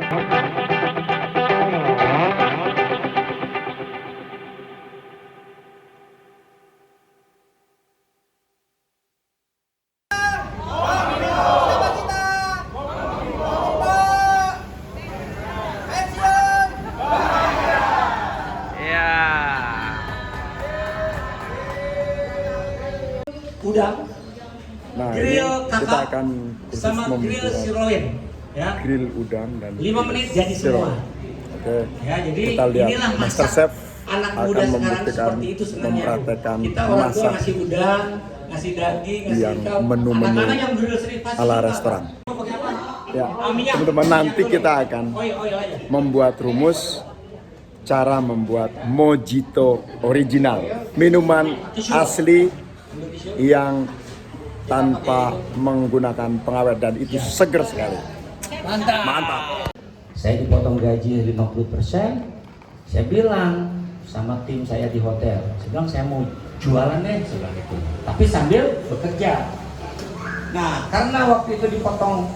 Udang, Nah, grill kita kakak akan sama grill sirloin, ya. grill udang dan 5 menit jadi semua. Oke. Ya, jadi Kita lihat inilah Master masak Chef anak akan muda sekarang membuktikan, seperti itu sebenarnya. mempraktekkan Kita orang tua masak ngasih udang, ngasih daging, ngasih yang ikan. menu-menu Anak-anak yang grill sering pasti ala suka. restoran. Pakai apa? Ya, Minyak. teman-teman, nanti Minyak kita dulu. akan Oil aja. membuat rumus cara membuat mojito original, minuman asli yang tanpa menggunakan pengawet, dan itu seger sekali. Mantap. Saya dipotong gaji 50%. Saya bilang sama tim saya di hotel, saya bilang saya mau jualan deh, saya bilang itu. Tapi sambil bekerja. Nah, karena waktu itu dipotong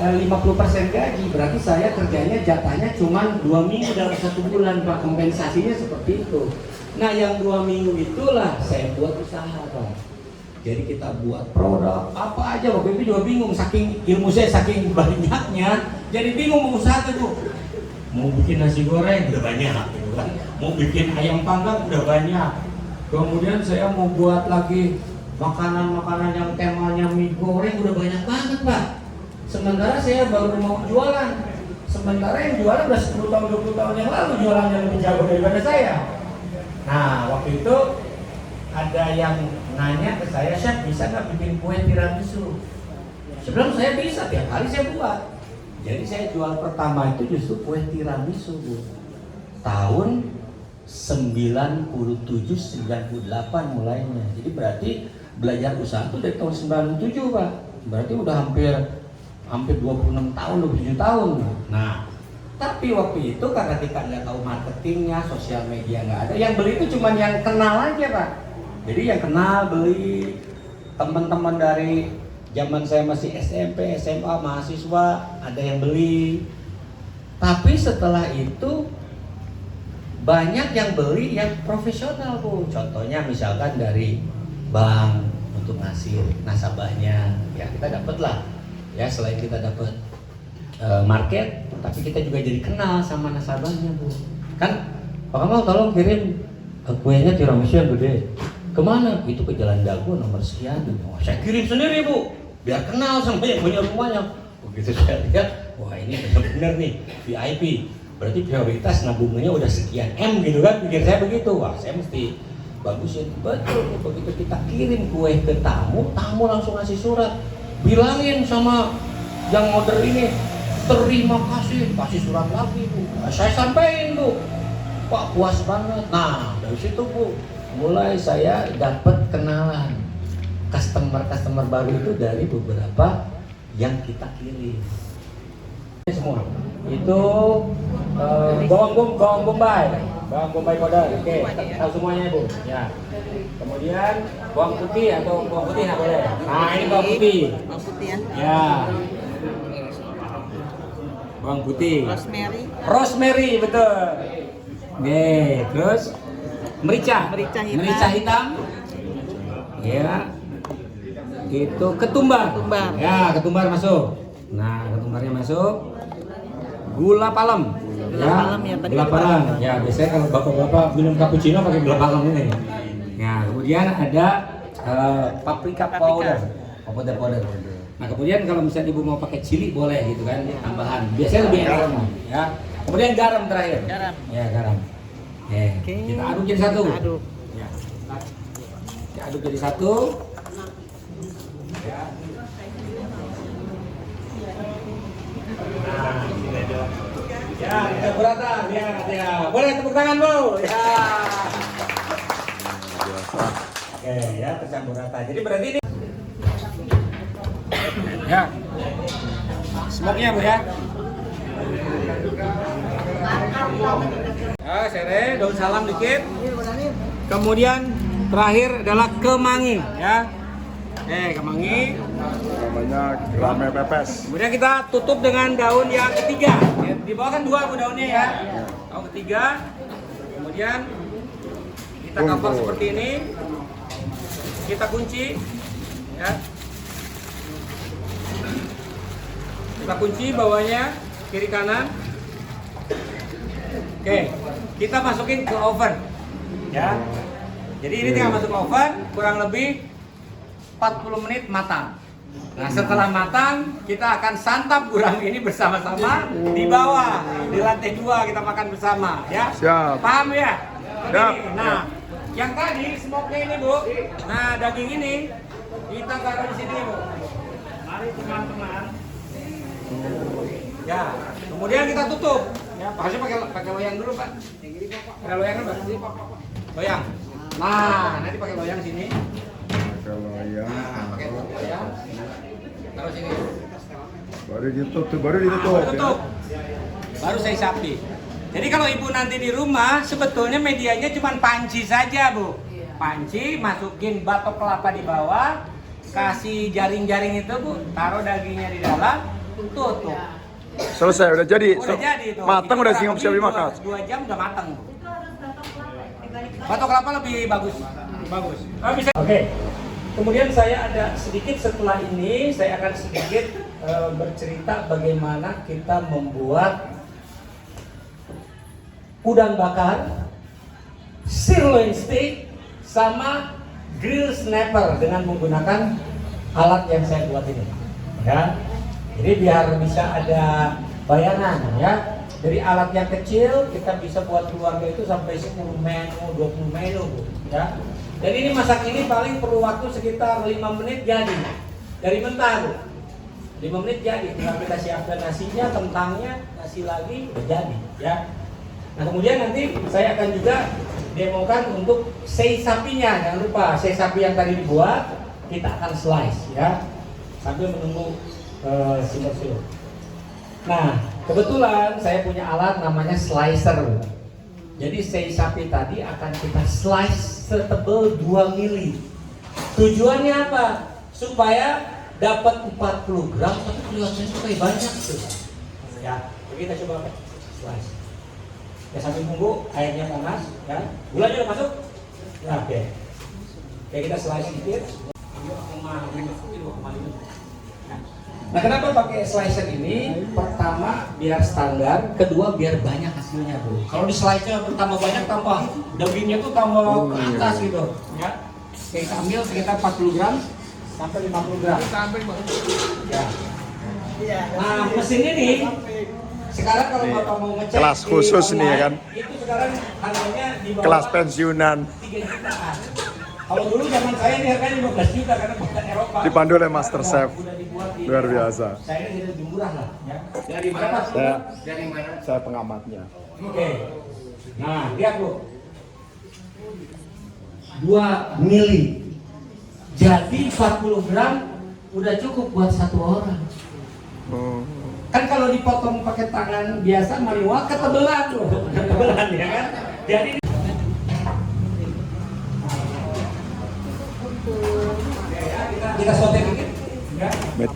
50% gaji, berarti saya kerjanya jatahnya cuma 2 minggu dalam 1 bulan, Pak. Kompensasinya seperti itu. Nah, yang 2 minggu itulah saya buat usaha, Pak. Jadi kita buat produk apa aja, waktu itu juga bingung, saking ilmu saya saking banyaknya, jadi bingung mau usaha tuh. Mau bikin nasi goreng udah banyak, gitu kan. Mau bikin ayam panggang udah banyak. Kemudian saya mau buat lagi makanan-makanan yang temanya mie goreng udah banyak banget, Pak. Sementara saya baru mau jualan. Sementara yang jualan udah 10 tahun 20 tahun yang lalu jualannya lebih jago daripada saya. Nah, waktu itu ada yang nanya ke saya, "Chef, bisa nggak bikin kue tiramisu?" Sebelum saya bisa, tiap hari saya buat. Jadi saya jual pertama itu justru kue tiramisu, Bu. Tahun 97-98 mulainya. Jadi berarti belajar usaha itu dari tahun 97, Pak. Berarti udah hampir 26 tahun, 27 tahun. Nah, tapi waktu itu karena kita nggak tahu marketingnya, sosial media nggak ada, yang beli itu cuma yang kenal aja, Pak. Jadi yang kenal beli, teman-teman dari zaman saya masih SMP, SMA, mahasiswa ada yang beli. Tapi setelah itu banyak yang beli yang profesional, Bu. Contohnya misalkan dari bank untuk ngasih nasabahnya, ya kita dapat lah. Ya selain kita dapat market, tapi kita juga jadi kenal sama nasabahnya, Bu. Kan Pak Kamal tolong kirim kuenya tiramisu yang gede. Kemana? Itu ke Jalan Dago nomor sekian. Oh, saya kirim sendiri, Bu, biar kenal sama yang punya rumahnya. Begitu saya lihat, wah ini benar-benar nih VIP. Berarti prioritas nabungannya udah sekian M gitu kan? Pikir saya begitu. Wah, saya mesti bagusin. Betul, begitu kita kirim kue ke tamu, tamu langsung ngasih surat. Bilangin sama yang order ini, terima kasih, kasih surat lagi, Bu. Nah, saya sampaikan, Bu. Pak, puas banget. Nah, dari situ, Bu, mulai saya dapat kenalan customer baru itu dari beberapa yang kita kirim. Semua itu bawang bombay powder, oke, tahu semuanya, Bu. Ya. Kemudian bawang putih atau bawang putih nggak boleh. Nah, ini bawang putih. Bawang putih ya. Ya. Bawang putih. Rosemary, betul. Oke, terus merica hitam. Ya. Itu ketumbar. Ya, ketumbar masuk. Nah, ketumbarnya masuk. Gula palem. Gula palem. Ya, biasanya kalau bapak-bapak minum cappuccino pakai gula palem ini. Ya, kemudian ada paprika powder. Nah, kemudian kalau misalnya ibu mau pakai chili boleh gitu kan, tambahan. Biasanya lebih enak. Ya. Kemudian garam terakhir. Ya, garam. Kita aduk jadi satu. Ya. Kita aduk jadi satu. Ya. Nah, ya, kita berata. Ya. Boleh tepuk tangan, Bu. Ya. Oke, ya, tercampur rata. Jadi berarti ini ya. Smoke-nya, Bu, ya. Ya, serai, daun salam dikit. Kemudian terakhir adalah kemangi, ya. kemangi. Namanya rame pepes. Kemudian kita tutup dengan daun yang ketiga. Ya, di bawah kan 2 daunnya ya. Daun ketiga. Kemudian kita kapal seperti ini. Kita kunci. Ya. Kita kunci bawahnya, kiri kanan. Oke, kita masukin ke oven. Ya. Jadi ini tinggal masuk ke oven, kurang lebih 40 menit matang. Nah, setelah matang, kita akan santap gurami ini bersama-sama di bawah, di lantai 2 kita makan bersama, ya. Siap. Paham ya? Siap. Nah, yang tadi smoke-nya ini, Bu. Nah, daging ini kita taruh di sini, Bu. Mari teman-teman. Ya, kemudian kita tutup. Ya, harusnya pakai loyang dulu, Pak. Ada loyang kan, Pak? Loyang. Nah, nanti pakai loyang sini. Kalau ya, Pakai loyang. Taruh sini. baru ditutup, baru ditutup. Baru tutup. Baru saya sapi. Jadi kalau ibu nanti di rumah, sebetulnya medianya cuma panci saja, Bu. Panci, masukin batok kelapa di bawah, kasih jaring-jaring itu, Bu. Taruh dagingnya di dalam, tutup. Selesai, udah jadi. Udah jadi itu. Matang, udah siap dimakan. 2 jam udah matang, Bu. Batok kelapa lebih bagus. Bagus. Oh, bisa. Oke. Kemudian saya ada sedikit setelah ini saya akan sedikit bercerita bagaimana kita membuat udang bakar, sirloin steak, sama grill snapper dengan menggunakan alat yang saya buat ini. Ya. Jadi biar bisa ada bayangan ya. Dari alat yang kecil kita bisa buat keluarga itu sampai 10 menu, 20 menu, Bu. Ya. Dan ini masak ini paling perlu waktu sekitar 5 menit jadi. Dari mentah, Bu. 5 menit jadi. Tinggal kita siapkan nasinya, kentangnya, nasi lagi, udah jadi, ya. Nah, kemudian nanti saya akan juga demokan untuk sei sapinya. Jangan lupa, sei sapi yang tadi dibuat kita akan slice, ya. Sambil menunggu simmer. Nah, kebetulan saya punya alat namanya slicer. Jadi sei sapi tadi akan kita slice setebal 2 mili. Tujuannya apa? Supaya dapat 40 gram tapi kelihatannya kayak banyak tuh. Ya, kita coba slice. Ya, sambil tunggu airnya panas, ya. Gulanya udah masuk? Ya, oke. Oke, kita slice sedikit. 2,5. Nah, kenapa pakai slicer ini? Pertama biar standar, kedua biar banyak hasilnya, Bu. Kalau di slicer tambah banyak, tambah dagingnya tuh tambah ke atas gitu, ya. Oke, kita ambil sekitar 40 gram sampai 50 gram. Ya. Nah, mesin ini sekarang kalau Bapak mau ngecek Kelas khusus nih ya kan? Itu sekarang harganya di bawah Kelas pensiunan. 3 jutaan. Kalau dulu zaman saya ini harganya 15 juta karena bukan Eropa. Dipandu oleh Master Chef. Luar biasa. Saya ini lebih murah lah, ya. Dari mana? Dari mana? Saya pengamatnya. Oke. Nah, lihat, Bu. 2 mili. Jadi 40 gram udah cukup buat 1 orang. Oh. Kan kalau dipotong pakai tangan biasa manual ketebelan loh. Ketebelan ya kan? Jadi kita sote dikit, ya. Met.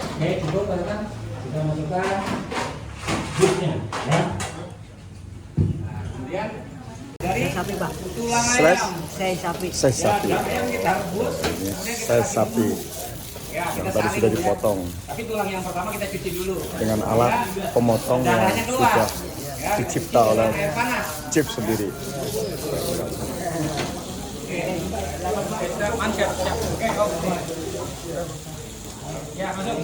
Oke, cukup kan? Kita masukkan jusnya, ya. Nah, kemudian dari Sapi, Pak. tulang Slice. ayam. Saya sapi. Saya sapi. Ya, ayam kita rebus. Kemudian kita Saya kasih sapi. bumbu. Ya, Yang kita tadi saring sudah dulu ya. dipotong. Tapi tulang yang pertama kita cuci dulu. Dengan alat pemotong yang Darahnya keluar. sudah Ya, dicipta kita oleh air panas. Chef sendiri. Mancet, siap. Oke, oke. Ya, masuk.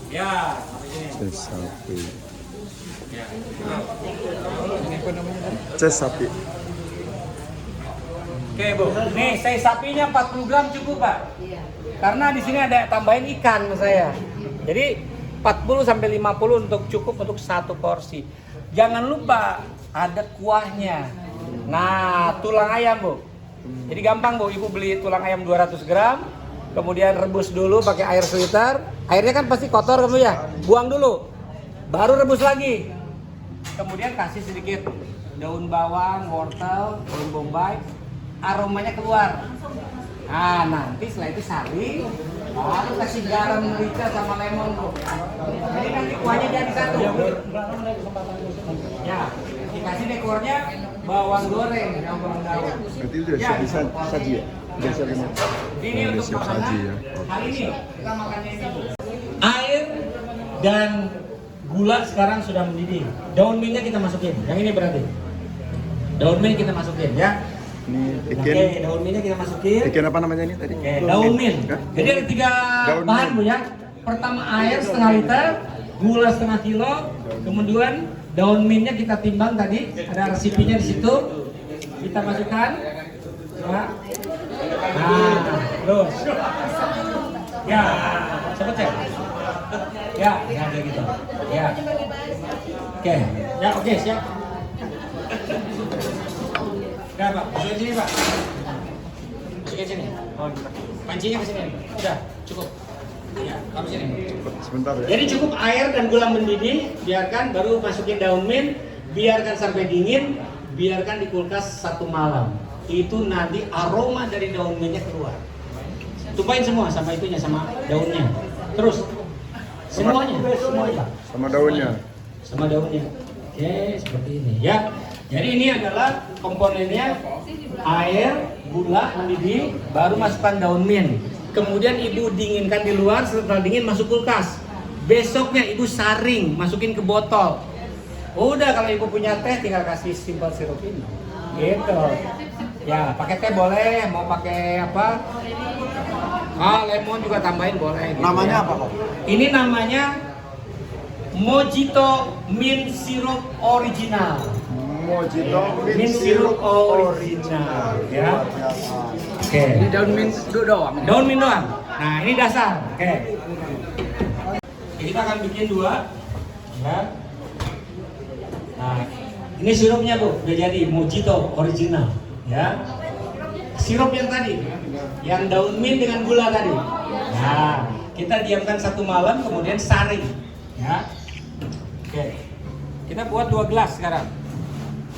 Ya, sampai sini. Saya sapi. Ya. Saya sapi. Oke, Bu. Nih, saya sapinya 40 gram cukup, Pak. Karena di sini ada tambahin ikan sama saya. Jadi 40 sampai 50 untuk cukup untuk 1 porsi. Jangan lupa ada kuahnya. Nah, tulang ayam, Bu. Jadi gampang, Bu. Ibu beli tulang ayam 200 gram, kemudian rebus dulu pakai air filter. Airnya kan pasti kotor kamu ya. Buang dulu. Baru rebus lagi. Kemudian kasih sedikit daun bawang, wortel, daun bombay, aromanya keluar. Nah, nanti setelah itu saring, baru kasih garam, merica sama lemon, bro. Jadi nanti kuahnya jadi satu. Ya, dikasih dekornya bawang goreng, bawang daun. Berarti itu udah siap saji ya? Udah siap ini. Ini Oh, udah untuk siap makanan. saji ya. Hari ini kita makannya ini. Air dan gula sekarang sudah mendidih. Daun mintnya kita masukin. Yang ini berarti. Daun mint kita masukin ya. Ini Oke, ikan. daun mintnya kita masukin. Ikan apa namanya ini tadi? Oke, daun mint. Hah? Jadi ada 3 Daun bahan mint. Bu ya. Pertama air setengah liter, gula setengah kilo, kemudian daun mintnya kita timbang tadi, ada resipinya di situ. Kita masukkan. Ya. Nah, terus. Ya, cepet ya. Ya, kayak gitu. Ya. Oke, ya oke siap. Ya Pak, masukin sini Pak. Masukin sini. Oh, pancinya ke sini. Udah, cukup. Ya, taruh sini. Sebentar ya. Jadi cukup air dan gula mendidih, biarkan baru masukin daun mint, biarkan sampai dingin, biarkan di kulkas 1 malam. Itu nanti aroma dari daun mintnya keluar. Tumpahin semua sama itunya, sama daunnya. Terus semuanya. Sama daunnya. Sama daunnya. Oke, seperti ini ya. Jadi ini adalah komponennya: air, gula mendidih, baru masukkan daun mint. Kemudian ibu dinginkan di luar, setelah dingin masuk kulkas. Besoknya ibu saring, masukin ke botol. Udah, kalau ibu punya teh tinggal kasih simple sirup ini. Gitu. Ya, pakai teh boleh, mau pakai apa? Lemon juga tambahin boleh. Gitu Namanya ya. apa Pak? Ini namanya Mojito Mint Syrup Original. Mojito Mint Syrup Original. Ya. Oke. Ini daun mint doang. Daun mint doang. Nah, ini dasar. Oke. Kita akan bikin 2. Ya. Nah, ini sirupnya Bu, udah jadi Mojito Original. Ya. Sirup yang tadi, yang daun mint dengan gula tadi. Nah, kita diamkan 1 malam, kemudian saring. Ya. Oke. Kita buat 2 gelas sekarang.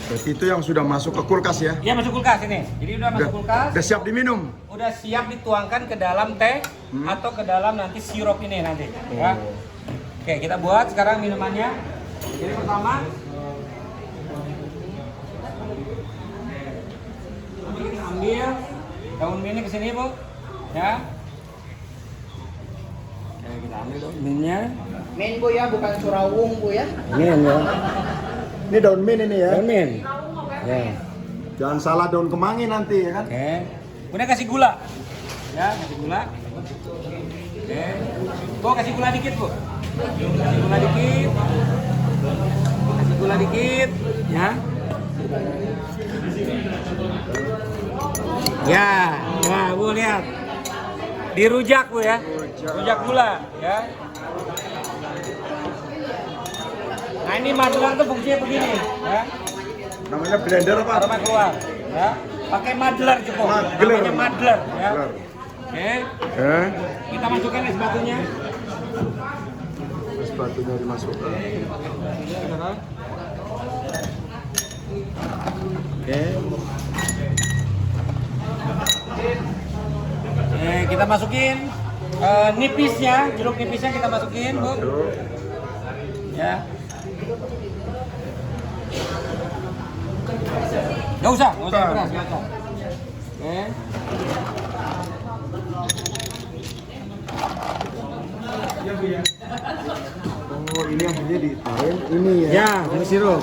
Berarti itu yang sudah masuk ke kulkas ya? Ya, masuk kulkas ini. Jadi udah masuk kulkas. Udah siap diminum? Udah siap dituangkan ke dalam teh atau ke dalam nanti sirup ini nanti. Ya. Oke, kita buat sekarang minumannya. Jadi pertama, kita ambil daun mintnya ke sini Bu. Ya. Oke, kita ambil daun mintnya. Mint Bu ya, bukan surawung Bu ya. Mint ya. Ini daun mint ini ya? Daun mint. Ya. Jangan salah daun kemangi nanti ya kan? Oke. Kemudian kasih gula. Ya, kasih gula. Oke. Bu, kasih gula dikit, Bu. Kasih gula dikit. Kasih gula dikit, ya. Ya, nah Bu lihat. Dirujak Bu ya. Rujak gula, ya. Nah, ini madulan tuh fungsinya begini, ya. Namanya blender apa? Aroma keluar, ya. Pakai madler cukup. Madler. Namanya madler, ya. Madler. Oke. Eh? Kita masukkan es batunya. Es batunya dimasukkan. Oke. Kita masukin nipisnya, jeruk nipisnya kita masukin, Bu. Ya. Nggak usah keras, nggak usah. Oke. Oh, ini yang punya ditaruh ini ya? Ya, ini sirup.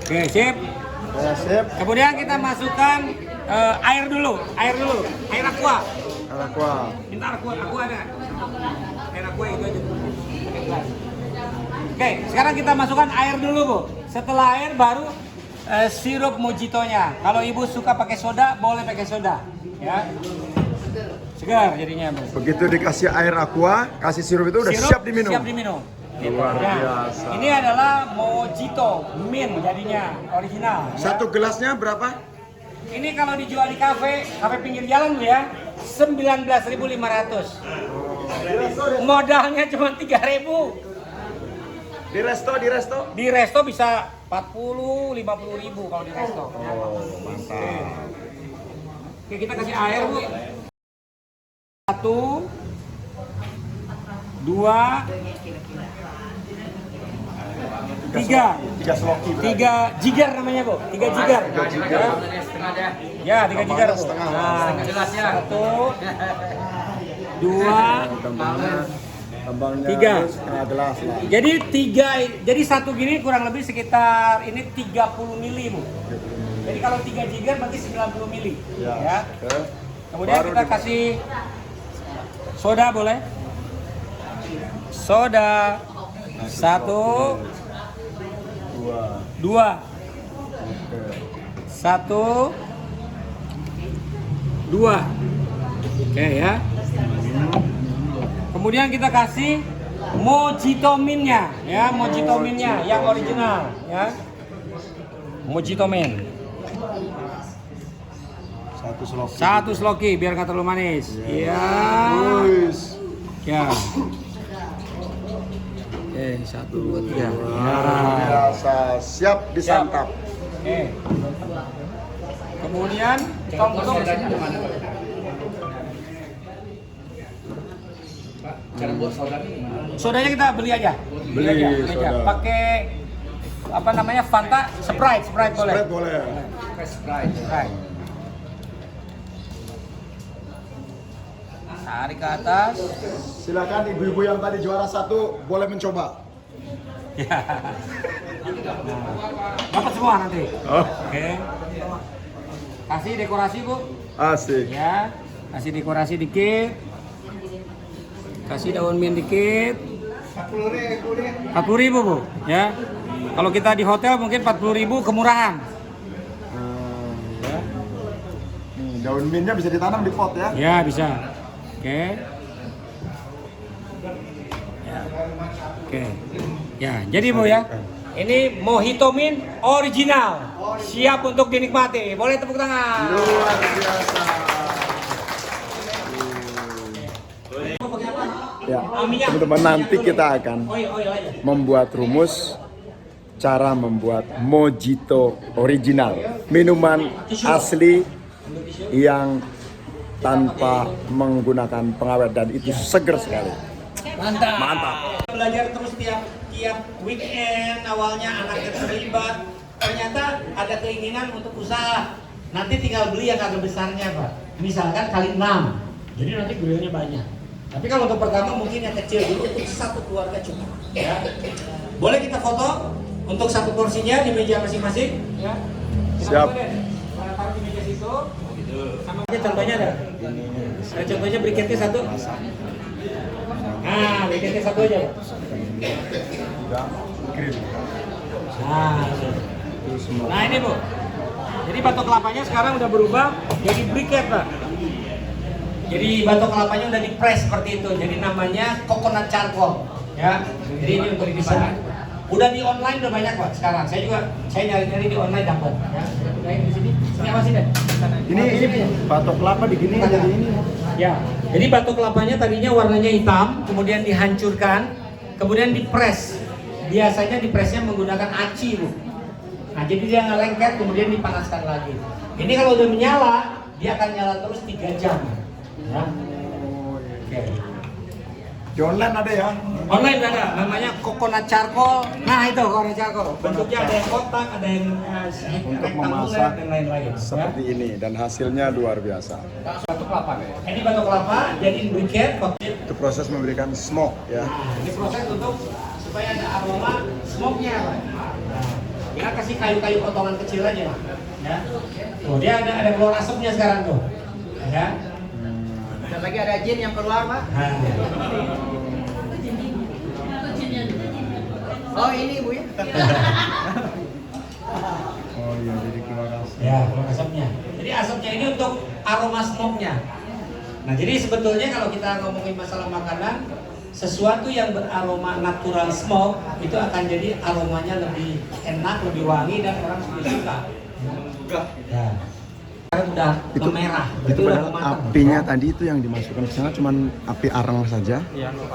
Oke, sip. Ya, sip. Kemudian kita masukkan air dulu, air aqua. Aqua. Minta aqua ada. Air aqua itu aja. Oke, sekarang kita masukkan air dulu, Bu. Setelah air baru sirup mojitonya. Kalau Ibu suka pakai soda, boleh pakai soda, ya. Segar jadinya, Bu. Begitu dikasih air aqua, kasih sirup itu udah Sirup siap diminum. Siap diminum. Luar Nah, biasa. ini adalah mojito mint jadinya original. Ya. Satu gelasnya berapa? Ini kalau dijual di kafe pinggir jalan Bu ya, 19.500. Modalnya cuma 3.000. Di resto? Di resto bisa 40 50 ribu kalau di resto. Oh, mantap. Oke, kita kasih air, Bu. 1 2 3 3 sloki berarti. 3 jigar namanya, Bu. 3 jigar. 3 jigar. Ya, 3 jigar, Bu. Setengah. Nah, Jelas ya. 1 2 Tambangnya 3. setengah gelas lah. Jadi 3, jadi satu gini kurang lebih sekitar ini 30 mili, Bu. Jadi kalau 3 jigar berarti 90 mili. Ya. Oke. Kemudian Baru kita kasih soda, boleh? Soda. 1 2 1 2. Oke ya. Kemudian kita kasih mojitominnya, ya, mojitominnya yang original, ya. Mojitomin. 1 sloki. 1 sloki biar nggak terlalu manis. Iya. Wis. Ya. Oke, 1 2 3. Luar biasa, siap disantap. Oke. Kemudian untuk Cara buat sodanya gimana? sodanya kita beli aja. Beli aja. soda. Pakai apa namanya? Fanta, Sprite boleh. Spread boleh. Sprite. Sprite. Tarik ke atas. Silakan ibu-ibu yang tadi juara 1 boleh mencoba. Ya. Dapat semua nanti. Oh, Oke. Kasih dekorasi, Bu. asik. Ya. Kasih dekorasi dikit. Kasih daun mint dikit. 40 ribu, Bu. Ya. Kalau kita di hotel mungkin 40 ribu kemurahan. Ya. Nih, daun mintnya bisa ditanam di pot ya. Ya, bisa. Oke. Ya. Oke. Ya, jadi Bu ya. Ini mojito mint original. Siap untuk dinikmati. Boleh tepuk tangan. Luar biasa. Ya, teman-teman, nanti kita akan membuat rumus cara membuat mojito original, minuman asli yang tanpa menggunakan pengawet dan itu seger sekali. Mantap. Belajar terus tiap weekend, awalnya anaknya terlibat, ternyata ada keinginan untuk usaha. Nanti tinggal beli yang agak besarnya, Pak. Misalkan kali 6. Jadi nanti grillnya banyak. Tapi kalau untuk pertama mungkin yang kecil dulu untuk satu keluarga cukup. Ya. Boleh kita foto untuk satu porsinya di meja masing-masing. Ya. Siap. Kita taruh di meja situ. Sama aja contohnya ada. Contohnya briketnya satu. Nah, briketnya satu aja, Pak. Nah ini, Bu. Jadi batok kelapanya sekarang udah berubah jadi briket, Pak. Jadi batok kelapanya udah di-press seperti itu. Jadi namanya coconut charcoal, ya. Jadi ini untuk dimasak. Udah di online udah banyak, Pak, sekarang. Saya nyari-nyari di online dapat, ya. Nah, di sini. Sini apa sih, deh? Ini batok kelapa digini jadi ini. Ya. Jadi batok kelapanya tadinya warnanya hitam, kemudian dihancurkan, kemudian di-press. Biasanya di-pressnya menggunakan aci, Bu. Nah, jadi dia nggak lengket, kemudian dipanaskan lagi. Ini kalau udah menyala, dia akan nyala terus 3 jam. Ya. Oke. Di online ada ya? Online ada, namanya coconut charcoal. Nah itu coconut charcoal. Bentuknya ada yang kotak, ada yang Untuk rektanguler, memasak dan lain-lain. seperti ini dan hasilnya luar biasa. Batok kelapa nih. Ini batok kelapa, jadi briket. Itu proses memberikan smoke ya. Ini proses untuk supaya ada aroma smoke-nya, Pak. Kita kasih kayu-kayu potongan kecil aja, Pak. Ya. Tuh, dia ada keluar asapnya sekarang tuh. Ya. Dan lagi ada jin yang keluar, Pak. Nah. Oh, ini Bu ya. Oh iya, jadi keluar asap. Ya, keluar asapnya. Jadi asapnya ini untuk aroma smoke-nya. Nah, jadi sebetulnya kalau kita ngomongin masalah makanan, sesuatu yang beraroma natural smoke itu akan jadi aromanya lebih enak, lebih wangi dan orang lebih suka. Ya. Sekarang udah Itu merah. itu padahal apinya tadi itu yang dimasukkan ke sana cuman api arang saja.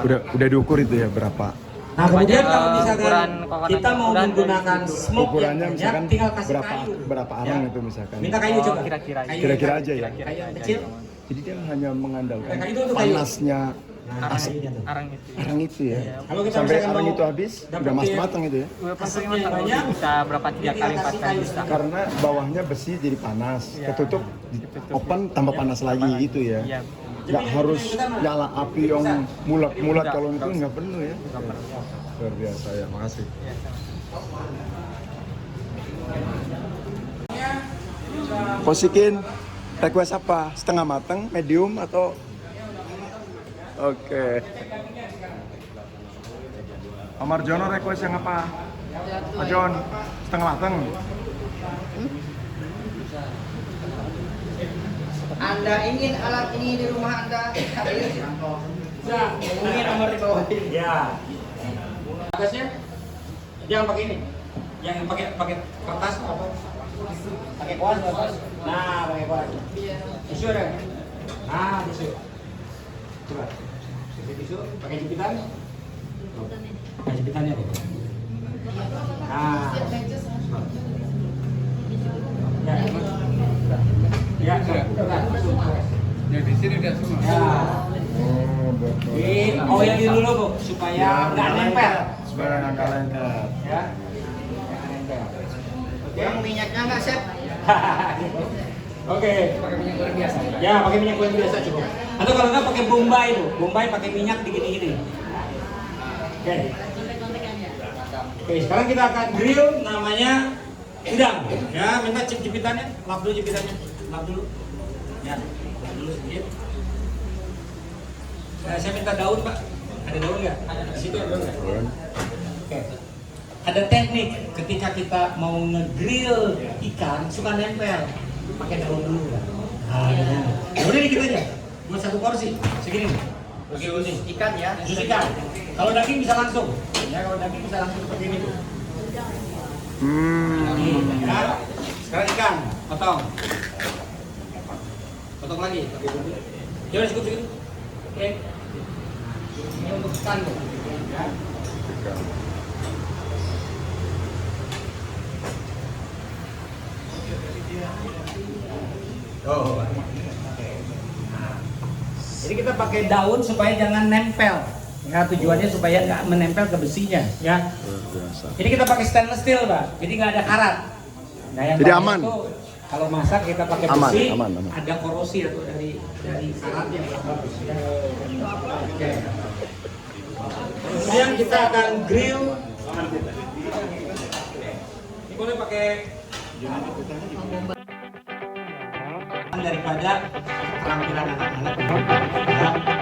Udah diukur itu ya berapa Nah kemudian Pokoknya, kalau misalkan ukuran kokonat kita mau ukuran menggunakan dari smoke yang Ukurannya banyak, misalkan tinggal kasih berapa kayu. berapa Ya. arang itu misalkan. Minta kayu coba. kira-kira aja. Kayu Kira-kira yang- aja ya. Kayu yang kecil. Jadi dia hanya mengandalkan Kayu itu kayu. panasnya Nah, kayunya tuh. Arang itu. arang itu ya. Kalau kita Sampai misalkan arang mau itu habis, udah dapetin matang itu ya. Walaupun asapnya sering masak banyak, bisa berapa 3 kali 4 kali bisa. Karena bawahnya besi jadi panas, Iya. ketutup, open tambah panas lagi gitu ya. Iya. Nggak harus nyala api yang mulat-mulat Nggak, kalau itu nggak nggak perlu ya. Nggak perlu. Luar biasa ya, makasih. Iya, sama. Posikin request apa? Setengah matang, medium atau? Oke. Pak Marjono request yang apa? Pak Jon, setengah matang. Anda ingin alat ini di rumah Anda? Bisa. Hubungi nomor di bawah ini. Ya. Atasnya jangan pakai ini. Yang pakai kertas apa? Pakai kuas kertas. Nah, pakai kuas. Tisu ada. Nah, tisu. Coba. Tisu, pakai jepitan. Pakai jepitannya deh. Nah. Ya, Ya di sini udah semua. ya. Oh, betul. Oilin dulu Bu, supaya nggak nempel. Supaya nggak lengket. Ya. Nggak nempel. Kurang minyaknya nggak, Chef? Oke. Pakai minyak goreng biasa. Ya, pakai minyak goreng biasa cukup. Atau kalau nggak pakai bombay Bu. Bombay pakai minyak digini-gini. Oke. Oke, sekarang kita akan grill namanya udang. Ya, minta jepitannya, lap dulu jepitannya. Lap dulu. Ya, lap dulu sedikit. Saya minta daun, Pak. Ada daun nggak? Di situ ada daun nggak? Oke. Ada teknik ketika kita mau ngegrill ikan suka nempel, pakai daun dulu. Nah, ya udah dikit aja, buat satu porsi segini. Pakai khusus Ikan ya. khusus ikan. Kalau daging bisa langsung, ya kalau daging bisa langsung seperti ini tuh. Ya. Sekarang ikan, potong, potong lagi. Pakai bumbu. Ya udah cukup segitu. Oke. Ini untuk ikan tuh. Ya. Oh. Nah, jadi kita pakai daun supaya jangan nempel. Ya, tujuannya supaya nggak menempel ke besinya, ya. Luar biasa. Jadi kita pakai stainless steel, Pak. Jadi nggak ada karat. Nah, yang Jadi bahaya aman. itu kalau masak kita pakai Aman, besi, aman. ada korosi atau dari karatnya. Ya. Oke. Kemudian kita akan grill. Ini boleh pakai daripada keterampilan anak-anak. Ya.